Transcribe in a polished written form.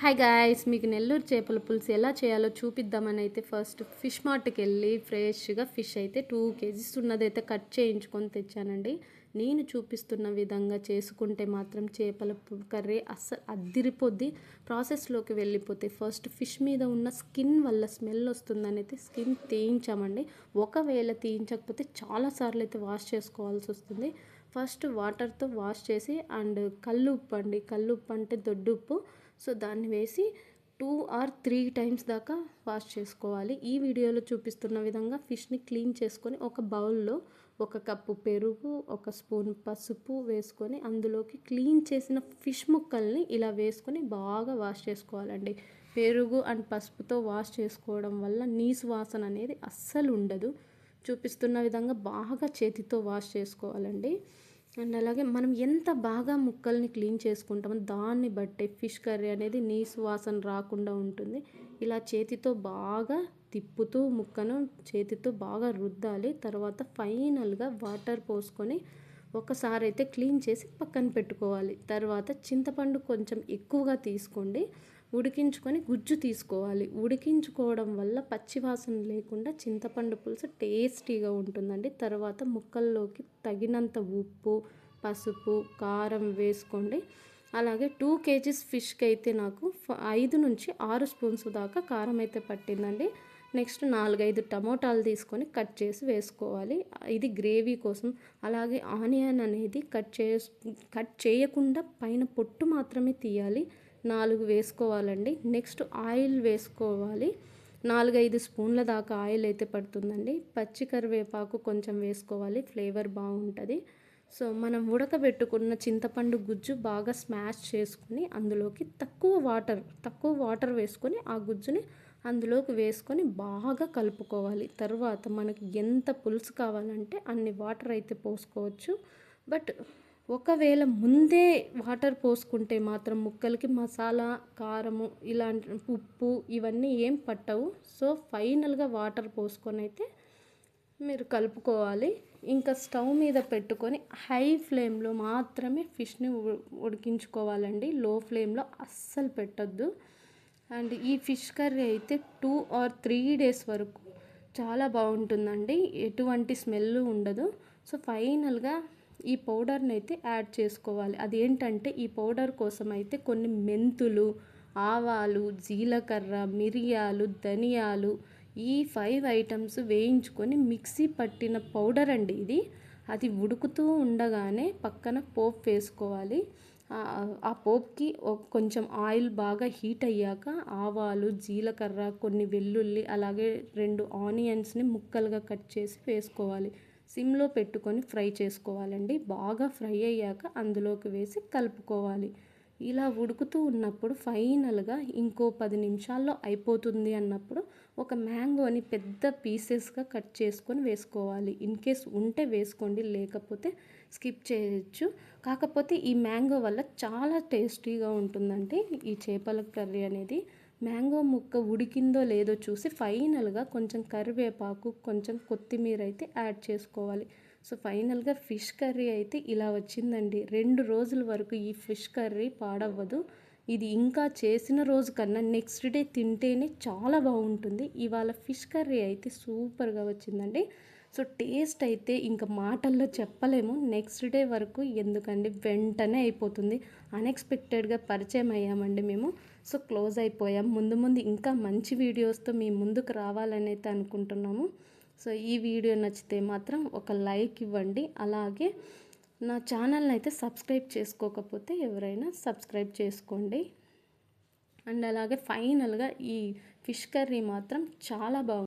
Hi guys, మీకు నెల్లూరు చేపల పులుసు ఎలా చేయాలో చూపిద్దామని అయితే ఫస్ట్ ఫిష్ మార్ట్కి వెళ్ళి ఫ్రెష్గా ఫిష్ అయితే 2 కేజీస్ ఉన్నదైతే కట్ చేయించుకొని తెచ్చానండి. నేను చూపిస్తున్న విధంగా చేసుకుంటే మాత్రం చేపల కర్రీ అస్సలు అద్దిరిపోద్ది. ప్రాసెస్లోకి వెళ్ళిపోతే ఫస్ట్ ఫిష్ మీద ఉన్న స్కిన్ వల్ల స్మెల్ వస్తుందని అయితే స్కిన్ తీయించామండి. ఒకవేళ తీయించకపోతే చాలాసార్లు అయితే వాష్ చేసుకోవాల్సి వస్తుంది. ఫస్ట్ వాటర్తో వాష్ చేసి అండ్ కల్లుప్పు అండి, కల్లుప్పు అంటే దొడ్డుప్పు, సో దాన్ని వేసి 2 or 3 టైమ్స్ దాకా వాష్ చేసుకోవాలి. ఈ వీడియోలో చూపిస్తున్న విధంగా ఫిష్ని క్లీన్ చేసుకొని ఒక బౌల్లో 1 కప్పు పెరుగు, 1 స్పూన్ పసుపు వేసుకొని అందులోకి క్లీన్ చేసిన ఫిష్ ముక్కల్ని ఇలా వేసుకొని బాగా వాష్ చేసుకోవాలండి. పెరుగు అండ్ పసుపుతో వాష్ చేసుకోవడం వల్ల నీసు వాసన అనేది అస్సలు ఉండదు. చూపిస్తున్న విధంగా బాగా చేతితో వాష్ చేసుకోవాలండి. అండ్ అలాగే మనం ఎంత బాగా ముక్కల్ని క్లీన్ చేసుకుంటామో దాన్ని బట్టి ఫిష్ కర్రీ అనేది నీసు వాసన రాకుండా ఉంటుంది. ఇలా చేతితో బాగా తిప్పుతూ ముక్కను చేతితో బాగా రుద్దాలి. తర్వాత ఫైనల్గా వాటర్ పోసుకొని ఒకసారి అయితే క్లీన్ చేసి పక్కన పెట్టుకోవాలి. తర్వాత చింతపండు కొంచెం ఎక్కువగా తీసుకోండి, ఉడికించుకొని గుజ్జు తీసుకోవాలి. ఉడికించుకోవడం వల్ల పచ్చివాసన లేకుండా చింతపండు పులుసు టేస్టీగా ఉంటుందండి. తర్వాత ముక్కల్లోకి తగినంత ఉప్పు, పసుపు, కారం వేసుకోండి. అలాగే 2 కేజీస్ ఫిష్కి అయితే నాకు 5 నుంచి 6 స్పూన్స్ దాకా కారం అయితే పట్టిందండి. నెక్స్ట్ 4-5 టమోటాలు తీసుకొని కట్ చేసి వేసుకోవాలి. ఇది గ్రేవీ కోసం. అలాగే ఆనియన్ అనేది కట్ చేయకుండా పైన పొట్టు మాత్రమే తీయాలి. 4 వేసుకోవాలండి. నెక్స్ట్ ఆయిల్ వేసుకోవాలి. 4-5 స్పూన్ల దాకా ఆయిల్ అయితే పడుతుందండి. పచ్చి కరివేపాకు కొంచెం వేసుకోవాలి, ఫ్లేవర్ బాగుంటుంది. సో మనం ఉడకబెట్టుకున్న చింతపండు గుజ్జు బాగా స్మాష్ చేసుకుని అందులోకి తక్కువ వాటర్ వేసుకొని ఆ గుజ్జుని అందులోకి వేసుకొని బాగా కలుపుకోవాలి. తర్వాత మనకి ఎంత పులుసు కావాలంటే అన్ని వాటర్ అయితే పోసుకోవచ్చు. బట్ ఒకవేళ ముందే వాటర్ పోసుకుంటే మాత్రం ముక్కలకి మసాలా, కారము, ఇలాంటి ఉప్పు ఇవన్నీ ఏం పట్టవు. సో ఫైనల్గా వాటర్ పోసుకొని అయితే మీరు కలుపుకోవాలి. ఇంకా స్టవ్ మీద పెట్టుకొని హై ఫ్లేమ్లో మాత్రమే ఫిష్ని ఉడికించుకోవాలండి. లో ఫ్లేమ్లో అస్సలు పెట్టొద్దు. అండ్ ఈ ఫిష్ కర్రీ అయితే 2 or 3 డేస్ వరకు చాలా బాగుంటుందండి. ఎటువంటి స్మెల్ ఉండదు. సో ఫైనల్గా ఈ పౌడర్ని అయితే యాడ్ చేసుకోవాలి. అదేంటంటే ఈ పౌడర్ కోసం అయితే కొన్ని మెంతులు, ఆవాలు, జీలకర్ర, మిరియాలు, ధనియాలు, ఈ 5 ఐటమ్స్ వేయించుకొని మిక్సీ పట్టిన పౌడర్ అండి ఇది. అది ఉడుకుతూ ఉండగానే పక్కన పోపు వేసుకోవాలి. ఆ పోపుకి కొంచెం ఆయిల్ బాగా హీట్ అయ్యాక ఆవాలు, జీలకర్ర, కొన్ని వెల్లుల్లి, అలాగే 2 ఆనియన్స్ని ముక్కలుగా కట్ చేసి వేసుకోవాలి. సిమ్లో పెట్టుకొని ఫ్రై చేసుకోవాలండి. బాగా ఫ్రై అయ్యాక అందులోకి వేసి కలుపుకోవాలి. ఇలా ఉడుకుతూ ఉన్నప్పుడు ఫైనల్గా ఇంకో 10 నిమిషాల్లో అయిపోతుంది అన్నప్పుడు ఒక మ్యాంగోని పెద్ద పీసెస్గా కట్ చేసుకొని వేసుకోవాలి. ఇన్ కేస్ ఉంటే వేసుకోండి, లేకపోతే స్కిప్ చేయొచ్చు. కాకపోతే ఈ మ్యాంగో వల్ల చాలా టేస్టీగా ఉంటుందండి ఈ చేపల కర్రీ అనేది. మ్యాంగో ముక్క ఉడికిందో లేదో చూసి ఫైనల్గా కొంచెం కరివేపాకు, కొంచెం కొత్తిమీర అయితే యాడ్ చేసుకోవాలి. సో ఫైనల్గా ఫిష్ కర్రీ అయితే ఇలా వచ్చిందండి. 2 రోజుల వరకు ఈ ఫిష్ కర్రీ పాడవ్వదు. ఇది ఇంకా చేసిన రోజు కన్నా నెక్స్ట్ డే తింటేనే చాలా బాగుంటుంది. ఇవాళ ఫిష్ కర్రీ అయితే సూపర్గా వచ్చిందండి. సో టేస్ట్ అయితే ఇంకా మాటల్లో చెప్పలేము. నెక్స్ట్ డే వరకు ఎందుకండి, వెంటనే అయిపోతుంది. అన్ఎక్స్పెక్టెడ్గా పరిచయం అయ్యామండి మేము. సో క్లోజ్ అయిపోయాం. ముందు ఇంకా మంచి వీడియోస్తో మీ ముందుకు రావాలని అయితే అనుకుంటున్నాము. సో ఈ వీడియో నచ్చితే మాత్రం ఒక లైక్ ఇవ్వండి. అలాగే నా ఛానల్ని అయితే సబ్స్క్రైబ్ చేసుకోకపోతే ఎవరైనా సబ్స్క్రైబ్ చేసుకోండి. అండ్ అలాగే ఫైనల్గా ఈ ఫిష్ కర్రీ మాత్రం చాలా బాగుంది.